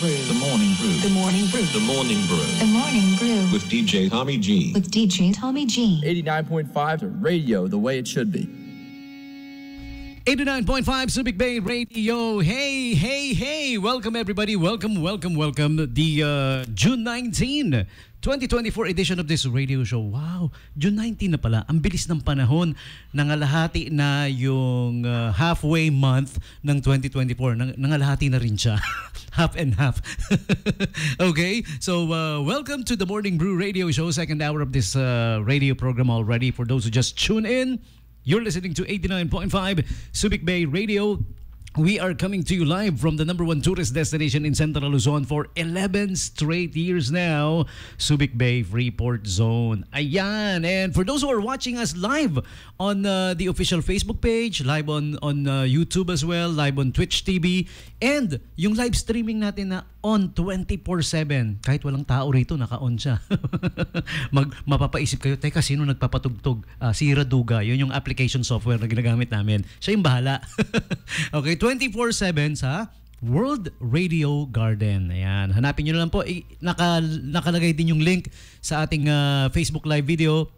Brew. The Morning Brew. The Morning Brew. The Morning Brew. The Morning Brew. With DJ Tommy G. With DJ Tommy G. 89.5 radio the way it should be. 89.5 Subic Bay Radio. Hey, hey, hey! Welcome everybody. Welcome. The June 19, 2024 edition of this radio show. Wow, June 19 na pala. Ang bilis ng panahon. Nangalahati na yung halfway month ng 2024. Nangalahati na rin siya. Half and half. Okay, so welcome to the Morning Brew Radio Show. Second hour of this radio program already. For those who just tune in, you're listening to 89.5 Subic Bay Radio. We are coming to you live from the #1 tourist destination in Central Luzon for 11 straight years now, Subic Bay Freeport Zone. Ayan. And for those who are watching us live on the official Facebook page, live on YouTube as well, live on Twitch TV, and yung live streaming natin na on 24/7. Kahit walang tao rito, naka-on siya. Mapapaisip kayo, teka, sino nagpapatugtog? Si Raduga. Yun yung application software na ginagamit namin. Siya yung bahala. Okay, 24/7 sa World Radio Garden. Ayan. Hanapin nyo na lang po. Nakalagay din yung link sa ating Facebook live video.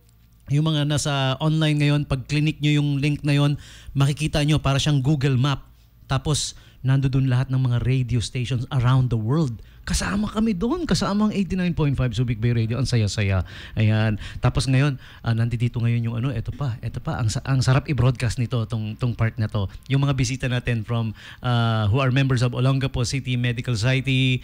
Yung mga nasa online ngayon, pag clinic nyo yung link na yon, makikita nyo para siyang Google Map. Tapos, nandoon lahat ng mga radio stations around the world. Kasama kami doon. Kasama ang 89.5 Subic Bay Radio. Ang saya-saya. Ayan. Tapos ngayon, nandito ngayon yung ito pa. Ang sarap i-broadcast nito, tong part na to. Yung mga bisita natin from who are members of Olongapo City Medical Society,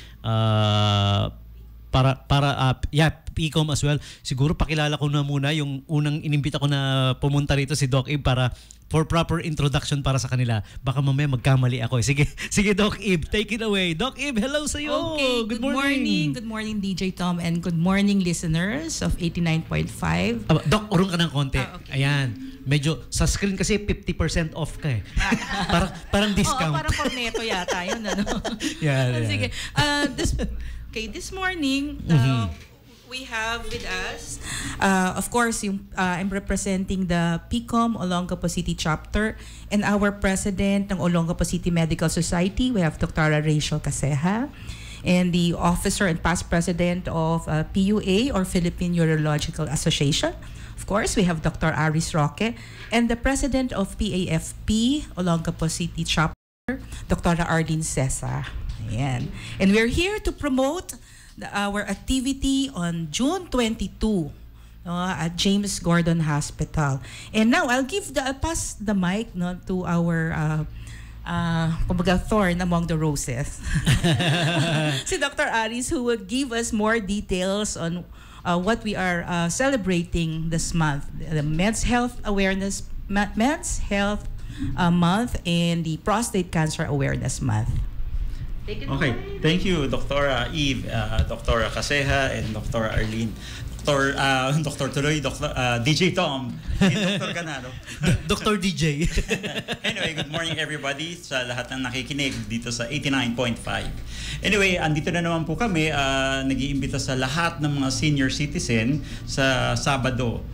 PCOM as well. Siguro pakilala ko na muna yung unang inimbita ko na pumunta rito, si Doc Ib, para for proper introduction para sa kanila. Baka mamaya magkamali ako. Sige Doc Ib, take it away. Doc Ib, hello sa iyo. Okay, good morning. Good morning DJ Tom, and good morning listeners of 89.5. Doc, urong ka ng konti. Okay. Ayan. Medyo sa screen kasi 50% off ka eh. parang discount. Parang corneto yata yun, ano? Yeah. Sige. This morning, we have with us, of course, I'm representing the PCOM Olongapo City Chapter and our president ng Olongapo City Medical Society. We have Dr. Rachel Caseja, and the officer and past president of PUA, or Philippine Urological Association. Of course, we have Dr. Aris Roque, and the president of PAFP Olongapo City Chapter, Dr. Arlene Cesa. Ayan. And we're here to promote our activity on June 22 at James Gordon Hospital. And now I'll pass the mic to our thorn among the roses. Si Dr. Aris, who will give us more details on what we are celebrating this month, the Men's Health Month and the Prostate Cancer Awareness Month. Okay, thank you, Dr. Eve, Dr. Caseja, and Dr. Arlene. Dr. DJ Tom. Dr. Ganado. Dr. DJ. Anyway, good morning everybody sa lahat ng nakikinig dito sa 89.5. Anyway, andito na naman po kami, nag-iimbita sa lahat ng mga senior citizen sa Sabado,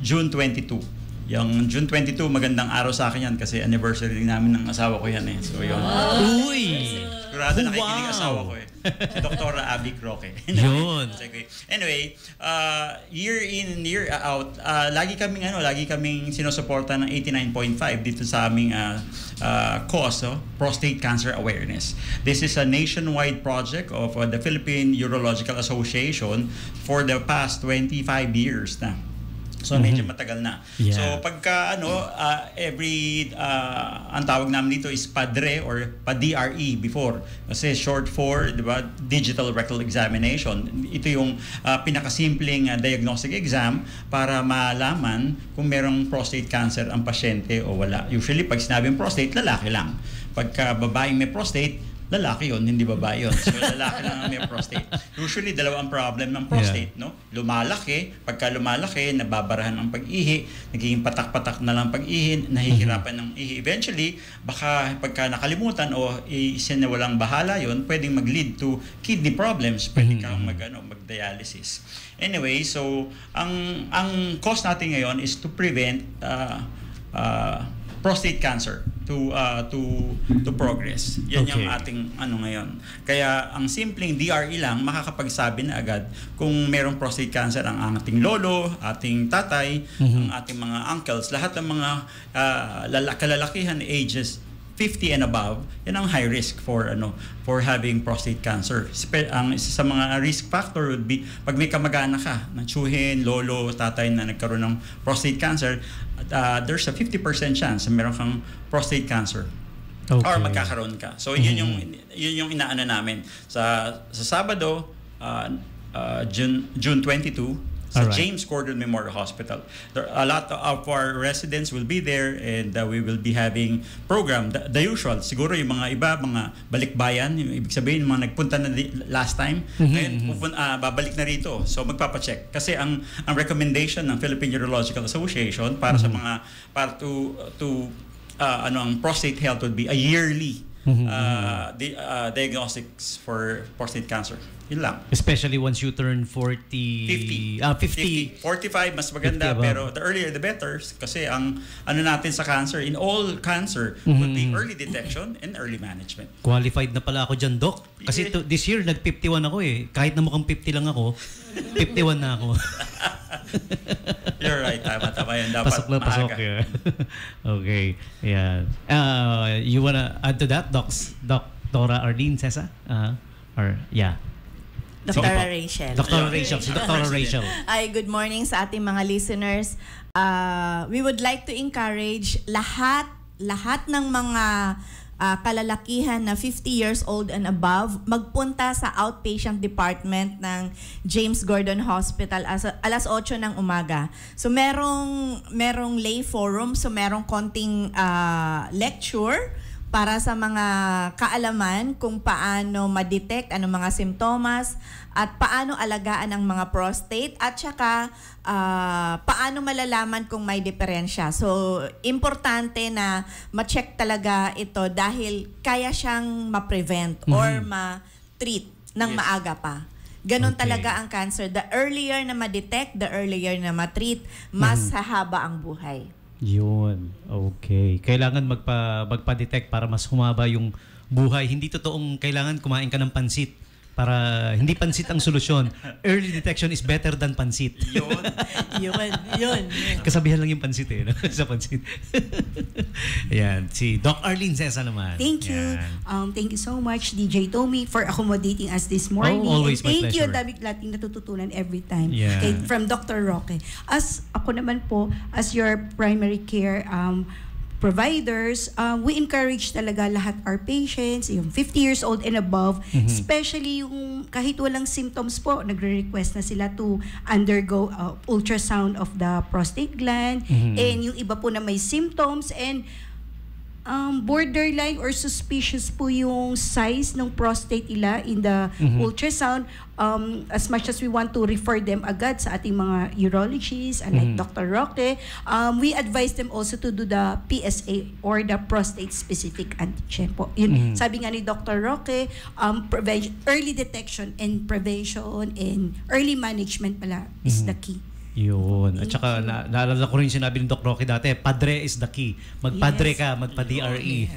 June 22. Yung June 22, magandang araw sa akin yan kasi anniversary din namin ng asawa ko yan eh. So yun. Uy! Sigurado nakikinig asawa ko eh. Si Dr. Abby Roque. Yun. Anyway, year in, year out, lagi kaming sinusuporta ng 89.5 dito sa aming cause, prostate cancer awareness. This is a nationwide project of the Philippine Urological Association for the past 25 years na. So medyo matagal na. Yeah. So pagka ang tawag namin dito is PADRE or PADRE before. Kasi short for, di ba, Digital Rectal Examination. Ito yung pinakasimpleng diagnostic exam para malaman kung merong prostate cancer ang pasyente o wala. Usually pag sinabing prostate, lalaki lang. Pagka babaeng may prostate, lalaki yun, hindi babae yun. So, lalaki lang ang may prostate. Usually, dalawang problem ng prostate, no? Lumalaki. Pagka lumalaki, nababarahan ang pag-ihi, nagiging patak-patak na lang pag-ihi, nahihirapan ng ihi. Eventually, baka pagka nakalimutan o isinawalang bahala yun, pwedeng mag-lead to kidney problems. Pwede kang mag-dialysis. Anyway, so, ang cause natin ngayon is to prevent prostate cancer to progress. Yan yung Okay. ating ngayon. Kaya ang simpleng DRE lang makakapagsabi na agad kung merong prostate cancer ang ating lolo, ating tatay, ang ating mga uncles, lahat ng mga kalalakihan ages 50 and above, yan ang high risk for having prostate cancer. Ang isa sa mga risk factor would be pag may kamag-anak ka ng tiyuhin, lolo, tatay na nagkaroon ng prostate cancer, there's a 50% chance na meron kang prostate cancer. Okay. Or magkakaroon ka. So yun yung inaano namin sa Sabado, June 22 sa Alright. James Gordon Memorial Hospital. A lot of our residents will be there, and we will be having program, the usual. Siguro yung mga iba, mga balikbayan, yung ibig sabihin yung mga nagpunta na last time, ngayon babalik na rito. So magpapacheck. Kasi ang recommendation ng Philippine Urological Association para sa mga ang prostate health would be a yearly diagnostics for prostate cancer. Yun lang. Especially once you turn 40... 50. 50. 45 mas maganda, 50 pero the earlier the better, kasi ang natin sa cancer, in all cancer, would be early detection and early management. Qualified na pala ako dyan, Doc. Kasi this year, nag-51 ako eh. Kahit na mukhang 50 lang ako, 51 na ako. You're right. Tama yun. Dapat Pasok na pasok. maaga. Yeah. Okay. Yeah. You wanna add to that, Dr. Arlene Cesa? Yeah. Dr. Sige po. Rachel. Dr. Rachel. Si Dr. Rachel. Ay, good morning sa ating mga listeners. We would like to encourage lahat ng mga kalalakihan na 50 years old and above magpunta sa outpatient department ng James Gordon Hospital alas 8 ng umaga. So merong lay forum, so merong konting lecture para sa mga kaalaman kung paano ma-detect anong mga simptomas at paano alagaan ang mga prostate at saka paano malalaman kung may diferensya. So, importante na ma-check talaga ito dahil kaya siyang ma-prevent or ma-treat ng maaga pa. Ganon Okay. talaga ang cancer. The earlier na ma-detect, the earlier na ma-treat, mas hahaba ang buhay. Yun. Okay. Kailangan magpa-detect para mas humaba yung buhay. Hindi totoong kailangan kumain ka ng pansit para hindi pansit ang solusyon. Early detection is better than pansit. Yun. Kasabihan lang yung pansit eh. No? Sa pansit. Yan. Si Doc Arlene Cesa naman. Thank you. Yan. Thank you so much, DJ Tommy, for accommodating us this morning. Oh, always And my thank you. pleasure. Dami nating natututunan every time. Yeah. From Dr. Roque. As ako naman po, as your primary care providers, we encourage talaga lahat our patients, yung 50 years old and above, especially yung kahit walang symptoms po, nagre-request na sila to undergo ultrasound of the prostate gland, and yung iba po na may symptoms and borderline or suspicious po yung size ng prostate nila in the ultrasound. As much as we want to refer them agad sa ating mga urologists, like Dr. Roque, we advise them also to do the PSA or the prostate specific antigen po. Yun, sabi nga ni Dr. Roque, early detection and prevention and early management pala is the key. Yun. At saka naalala ko rin sinabi ni Doc Roque dati, padre is the key. Magpadre ka, magpa-DRE.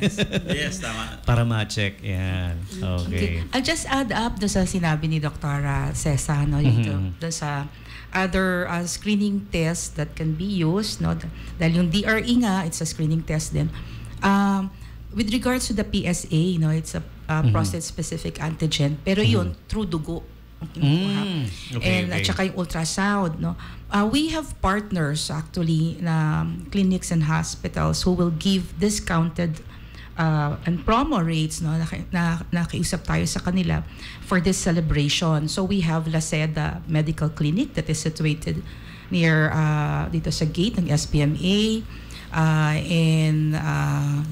Yes, tama. Para ma-check. Yan. Okay. I'll just add up doon sa sinabi ni Dr. Cesa, no, doon sa other screening tests that can be used, no, dahil yung DRE nga, it's a screening test din. With regards to the PSA, no, it's a prostate-specific antigen, pero yun, through dugo. Okay, And at saka yung ultrasound, no. We have partners actually na clinics and hospitals who will give discounted and promo rates, no, nakiusap tayo sa kanila for this celebration. So we have Laceda Medical Clinic that is situated near dito sa gate ng SPMA, and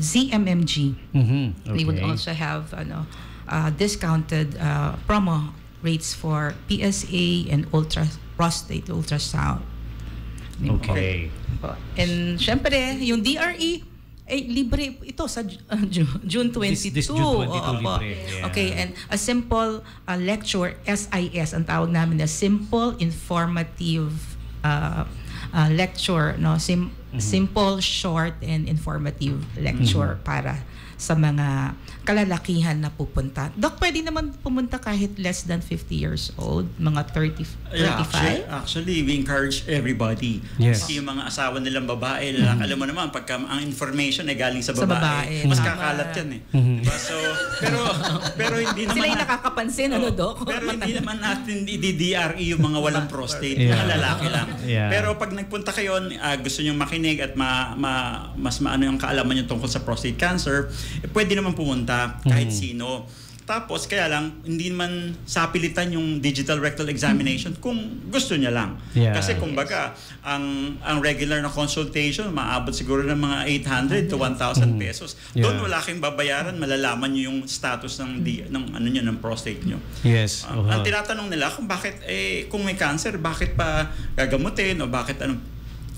ZMMG. Okay. We would also have discounted promo rates for PSA and prostate ultrasound. Okay. And syempre, yung DRE, libre ito sa June 22. This June 22 Opo. libre. Yeah. Okay, and a simple lecture, SIS, ang tawag namin na Simple Informative lecture, no? Simple, short, and informative lecture para sa mga kalalakihan na pupunta. Doc, pwede naman pumunta kahit less than 50 years old, mga 30, 35? Yeah, actually, we encourage everybody. Yes. Kasi yung mga asawa nilang babae, alam mo naman, pagka ang information ay galing sa Sa babae, babae. mas Tama. kakalat yan eh. Diba? So, pero hindi naman... Sila yung nakakapansin, ano, Doc? Pero hindi naman natin i-DRE yung mga walang prostate, Yeah. mga lalaki lang. Yeah. Pero pag nagpunta kayo, gusto nyo makinig at mas maano yung kaalaman nyo tungkol sa prostate cancer, pwede naman pumunta kahit sino. Tapos kaya lang hindi man sapilitan yung digital rectal examination kung gusto niya lang. Yeah. Kasi kumbaga ang regular na consultation maabot siguro ng mga 800 to 1,000 pesos. Yeah. Doon wala kayong babayaran, malalaman niyo yung status ng ano niyo ng prostate niyo. Yes. Ang tinatanong nila kung bakit kung may cancer, bakit pa gagamutin o bakit ano.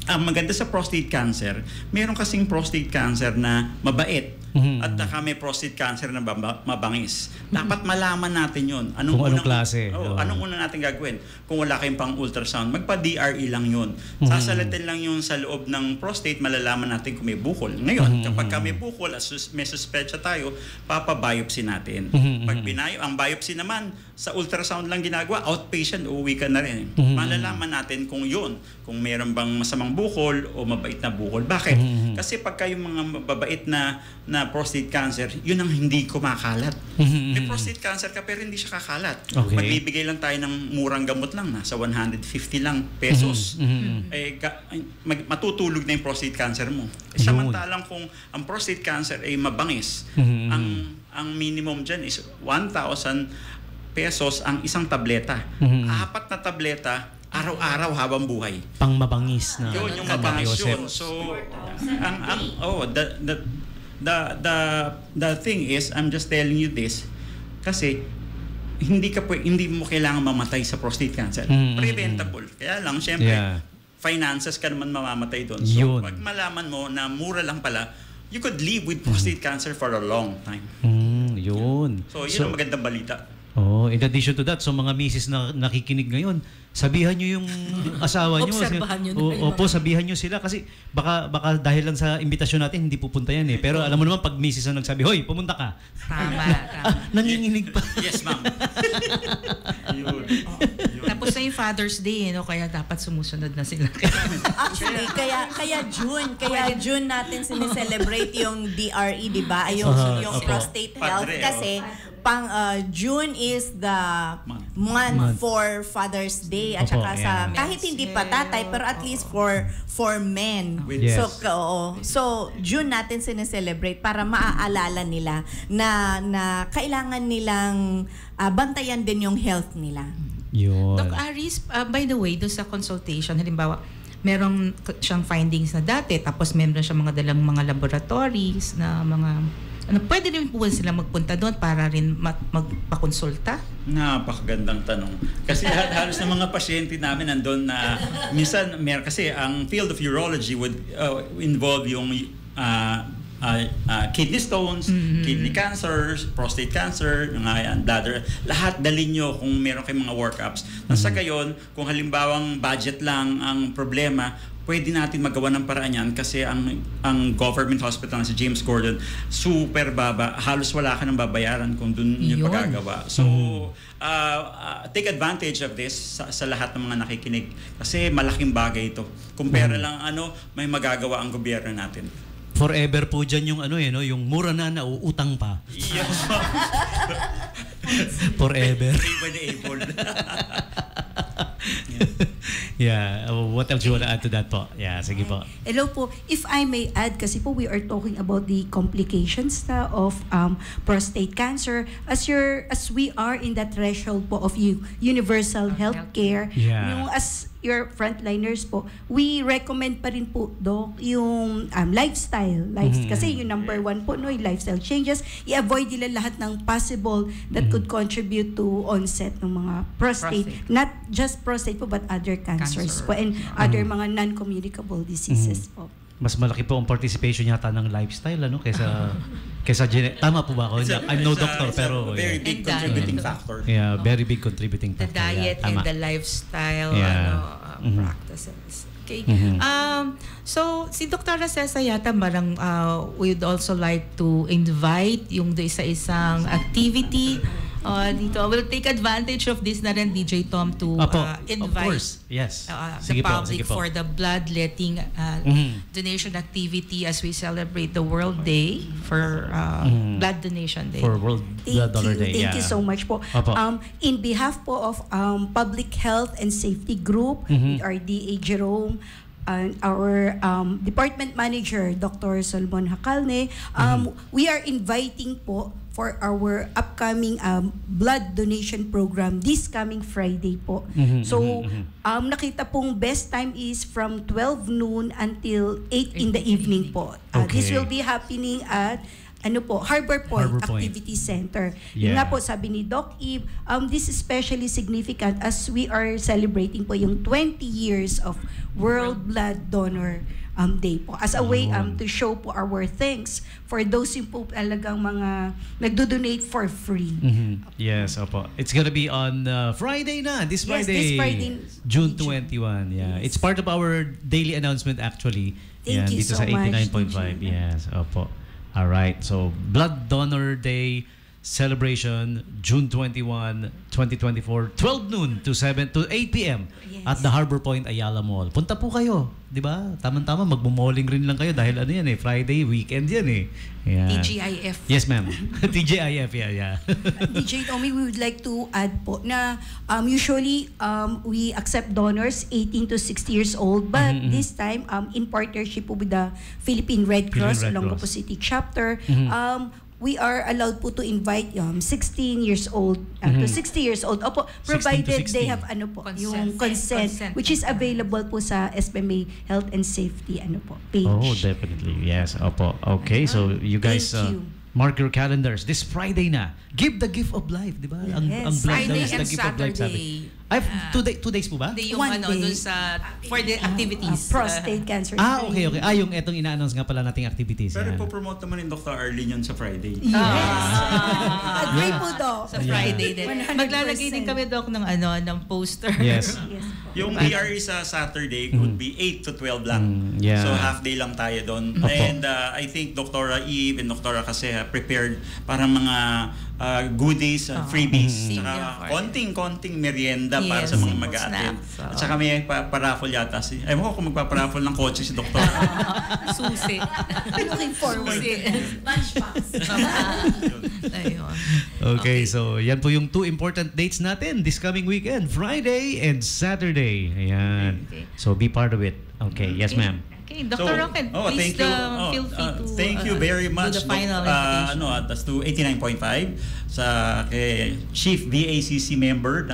Ang maganda sa prostate cancer, meron kasing prostate cancer na mabait at saka may prostate cancer na mabangis. Dapat malaman natin yun. Kung anong klase. Anong una natin gagawin? Kung wala kayong pang ultrasound, magpa-DRE lang yun. Sasalitin lang yun sa loob ng prostate, malalaman natin kung may bukol. Ngayon, kapag may bukol at may suspecha tayo, papabiopsy natin. Pag ang biopsy naman, sa ultrasound lang ginagawa, outpatient, uuwi ka na rin. Malalaman natin kung yun, kung meron bang masamang bukol o mabait na bukol. Bakit? Kasi pagka yung mga mabait na prostate cancer, yun ang hindi kumakalat. May prostate cancer ka pero hindi siya kakalat. Okay. Magbibigay lang tayo ng murang gamot lang, nasa 150 lang pesos. Matutulog na yung prostate cancer mo. Samantalang kung ang prostate cancer ay mabangis, ang minimum dyan is 1,000 pesos ang isang tableta. 4 na tableta, araw-araw habang buhay. Pang mabangis na. Yun yung mabangis yun. So, the thing is, I'm just telling you this kasi hindi mo kailangan mamatay sa prostate cancer. Preventable. Kaya lang, syempre, finances ka naman mamamatay doon. So, Yun. pag malaman mo na mura lang pala, you could live with prostate cancer for a long time. Yun. So, yun ang magandang balita. In addition to that, so mga misis na nakikinig ngayon, sabihan nyo yung asawa nyo. Obserbahan nyo na Opo, sabihan nyo sila kasi baka dahil lang sa imbitasyon natin, hindi pupunta yan eh. Pero alam mo naman, pag misis ang nagsabi, hoy, pumunta ka. Tama. Nanginginig pa. Yes, ma'am. Yun. Tapos na yung Father's Day, no? Kaya dapat sumusunod na sila. Actually, kaya June natin sineselebrate yung DRE, di ba? Yung prostate health. Padre, Kasi June is the month for Father's Day at Opo, saka sa yeah. kahit hindi pa tatay pero at least for men. Yes. So June natin sineselebrate para maaalala nila na kailangan nilang bantayan din yung health nila. Yun. Doc Aris, by the way, doon sa consultation, halimbawa, meron siyang findings na dati, tapos meron siyang mga dalang mga laboratories na mga pwede rin po sila magpunta doon para rin magpakonsulta? Napakagandang tanong. Kasi halos ng mga pasyente namin nandun na minsan, kasi ang field of urology would involve yung kidney stones, kidney cancers, prostate cancer, bladder. Lahat dalhin nyo kung meron kayong mga workups. Nasa gayon, kung halimbawang budget lang ang problema, pwede natin magawa ng paraan yan kasi ang government hospital na si James Gordon, super baba. Halos wala ka nang babayaran kung doon nyo pagagawa. So, take advantage of this sa lahat ng mga nakikinig. Kasi malaking bagay ito. Kumpara lang may magagawa ang gobyerno natin. Forever po dyan yung yung mura na nauutang pa. Yes. Forever. Pay by the April. Yeah. What else you want to add to that po? Yeah, sige po. Hello po. If I may add, kasi po we are talking about the complications na of prostate cancer. As we are in that threshold po of universal healthcare, Yeah. as your frontliners po, we recommend pa rin po, Doc, yung lifestyle. Kasi yung number 1 po, yung lifestyle changes. I-avoid nila lahat ng possible that could contribute to onset ng mga prostate. Not just prostate po, but other cancers po and other mga non-communicable diseases po. Mas malaki po ang participation yata ng lifestyle kaysa tama po ba ako? I'm no doctor pero very big contributing factor. Yeah, very big contributing The factor. diet Yeah, and tama. the lifestyle Yeah. practices. Okay. So, si Dr. Cesa yata marang we'd also like to invite yung do isa-isang activity dito. We'll take advantage of this na rin, DJ Tom, to Of invite course. Yes. the Sige po, public sige po. for the bloodletting donation activity as we celebrate the World Day for Blood Donation Day. For World Blood Donor Day. Thank you so much po. Opo. In behalf po of Public Health and Safety Group with our DA Jerome and our Department Manager, Dr. Solomon Hacalne, we are inviting po for our upcoming blood donation program this coming Friday po. So, nakita pong best time is from 12 noon until 8 in the evening po. This Okay. will be happening at Harbor Point Harbor Point. Activity Center. Yeah. Yun nga po, sabi ni Doc Eve, this is especially significant as we are celebrating po yung 20 years of World Blood Donor Day po. As a way to show po our thanks for those yung po talagang mga nagdo-donate for free. Yes, opo. It's gonna be on Friday na. This Yes, Friday. this Friday. June 21. Yeah. It's part of our daily announcement actually. Thank you dito so sa much, 89.5. Yes, opo. All right. So, Blood Donor Day celebration June 21, 2024, 12 noon to 8 p.m. Yes. at the Harbor Point Ayala Mall. Punta po kayo, 'di ba? Tama-tama magmo-malling rin lang kayo dahil ano 'yan Friday weekend 'yan Yeah. TGIF. Yes, ma'am. TGIF, yeah. DJ Tommy, we would like to add po na usually we accept donors 18 to 60 years old, but this time in partnership po with the Philippine Red Cross Red Olongapo Cross. City chapter, we are allowed po to invite 16 years old to 60 years old. Opo, 16 to provided 60. they have yung consent which is available po sa SBMA Health and Safety page. Oh, definitely. Yes. Opo. Okay, so you guys Thank you. mark your calendars. This Friday na. Give the gift of life, di ba? Ang Yes. blood Friday is the and gift of life, sabi. Saturday. Ay, 2 days po ba? Hindi yung One day. dun sa for the activities. Prostate cancer. Okay. Yung etong ina-announce nga pala nating activities. Pero Yan. po-promote naman ni Dr. Arlene yun sa Friday. Agree po daw. Sa Friday din. 100%. Maglalagay din kami, Doc, ng ng poster. Yes. Yes. Yung BRE sa Saturday would be 8 to 12 lang. Yeah. So half day lang tayo doon. Opo. And I think Dr. Eve and Dr. Kaseha prepared para mga goodies, freebies, Mm. saka Yeah. konting merienda para Yes, sa mga simple mag-a-attend. snacks, At saka may paraffle yata. Ewan ko kung magpaparaffle ng kotse si Dr. Susi. Looking forward. Susi. Ayun. Okay, so yan po yung 2 important dates natin this coming weekend, Friday and Saturday. Ayan. Okay. So be part of it. Okay, yes ma'am. Okay, Dr. Rocket, please thank you. feel free to Thank you very much. do the final invitation. That's to 89.5 sa kay Chief VACC member.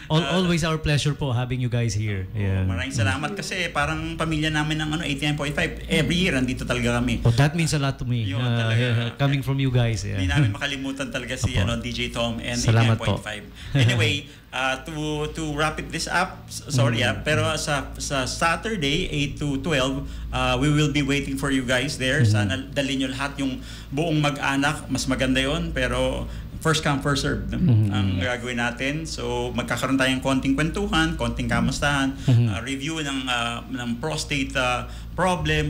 Always our pleasure po having you guys here. Yeah. Maraming salamat kasi parang pamilya namin ng 89.5. Every year andito talaga kami. Oh, that means a lot to me. Yun, talaga. Coming from you guys. Yeah. Hindi namin makalimutan talaga si Opo. DJ Tom and Salamat po. 89.5. Anyway, to wrap it this up, sorry pero sa Saturday 8 to 12, we will be waiting for you guys there. Sana dalhin nyo lahat yung buong mag-anak, mas maganda yon, pero first come first serve ang gagawin natin. So magkakaroon tayong konting kwentuhan, konting kamustahan, review ng prostate problem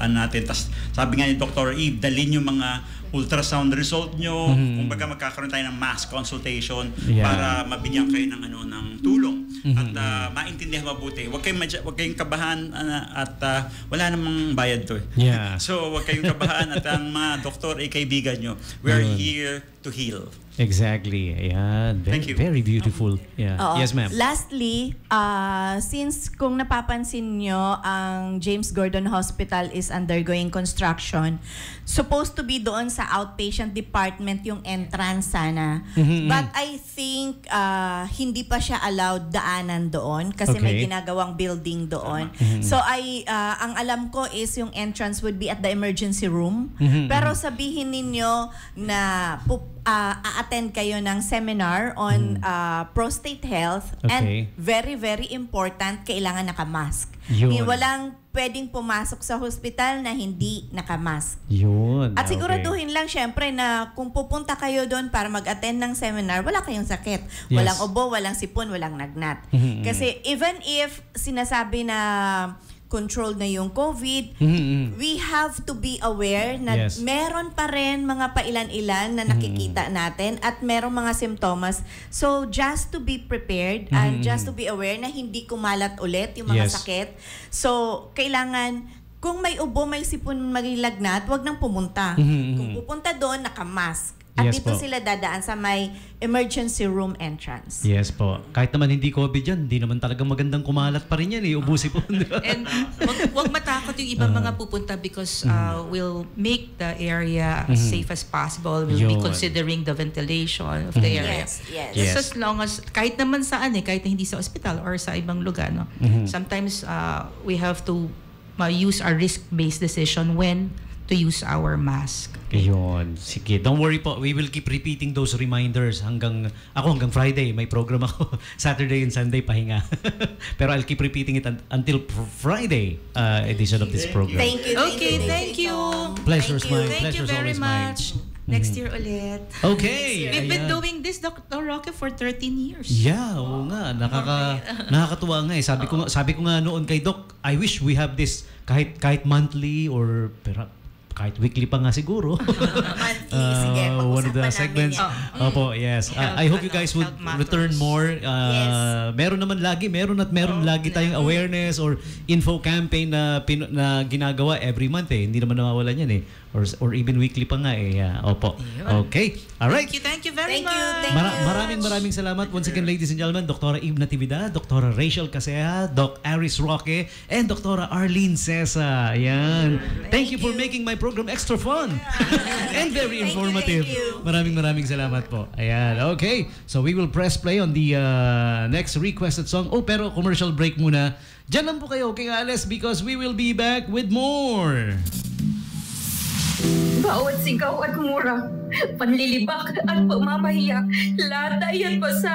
natin. Tas sabi nga ni Dr. Eve, dalhin yung mga ultrasound result nyo, kumbaga magkakaroon tayo ng mass consultation para mabigyan kayo ng ng tulong at maintindihan mabuti. Huwag kayong kabahan at wala namang bayad to. Yeah. So huwag kayong kabahan at ang mga doktor ay kaibigan nyo. We are here to heal. Exactly. Ayan. Thank you. Very beautiful. Yeah. Oo. Yes, ma'am. Lastly, since kung napapansin nyo, ang James Gordon Hospital is undergoing construction, supposed to be doon sa outpatient department yung entrance sana. But I think hindi pa siya allowed daanan doon kasi may Okay. ginagawang building doon. So ang alam ko is yung entrance would be at the emergency room. Pero sabihin ninyo na a-attend kayo ng seminar on prostate health, Okay. and very very important, kailangan naka-mask. Yun. Walang pwedeng pumasok sa hospital na hindi nakamask. Yun. At okay. siguraduhin lang syempre na kung pupunta kayo doon para mag-attend ng seminar, wala kayong sakit. Yes. Walang ubo, walang sipon, walang nagnat. Kasi even if sinasabi na controlled na yung COVID, we have to be aware na Yes. meron pa rin mga pailan-ilan na nakikita natin at merong mga simptomas. So just to be prepared and just to be aware na hindi kumalat ulit yung mga Yes. sakit. So kailangan, kung may ubo, may sipon, magilagnat, wag nang pumunta. Kung pupunta doon, nakamask. At Yes dito po. sila dadaan sa may emergency room entrance. Yes po. Kahit naman hindi COVID yan, hindi naman talagang magandang kumalat pa rin yan eh. Ubusin po. And wag matakot yung ibang mga pupunta because we'll make the area as safe as possible. We'll be Yun. considering the ventilation of the area. Yes, yes. Just Yes. as long as, kahit naman saan kahit na hindi sa ospital or sa ibang lugar, no? Sometimes we have to use our risk-based decision when to use our mask. Ayun. Sige. Don't worry po. We will keep repeating those reminders hanggang Friday. May program ako. Saturday and Sunday, pahinga. Pero I'll keep repeating it until Friday edition of this program. Thank you. Okay, thank you. Pleasure's mine. Thank you Pleasure's very always mine. much. Next year ulit. Okay. We've been Ayan. doing this, Dr. Roque, for 13 years. Yeah, oo nga. Nakakatuwa nga eh. Sabi ko nga noon kay Doc, I wish we have this kahit monthly or kahit weekly pa nga siguro. Monthly, sige, One of the pag-usapan segments. namin yan. Opo, yes. Health, I hope you guys would health matters. return more. Yes. Meron naman lagi tayong awareness or info campaign na ginagawa every month eh. Hindi naman nawawalan yan eh. Or even weekly pa nga eh. Opo. Okay. All right. Thank you very Thank you, much. thank you. Maraming salamat once again, ladies and gentlemen. Dr. Eve Natividad, Dr. Rachel Casea, Doc Aris Roque, and Dr. Arlene Cesa. Ayan. Thank you for making my program extra fun and very informative. Thank you. Maraming salamat po. Ayan. Okay. So we will press play on the next requested song. Pero commercial break muna. Diyan lang po kayo, King Alice, because we will be back with more. Bawat sigaw at mura, panlilibak at pagmamahiya, lahat ay yan pa sa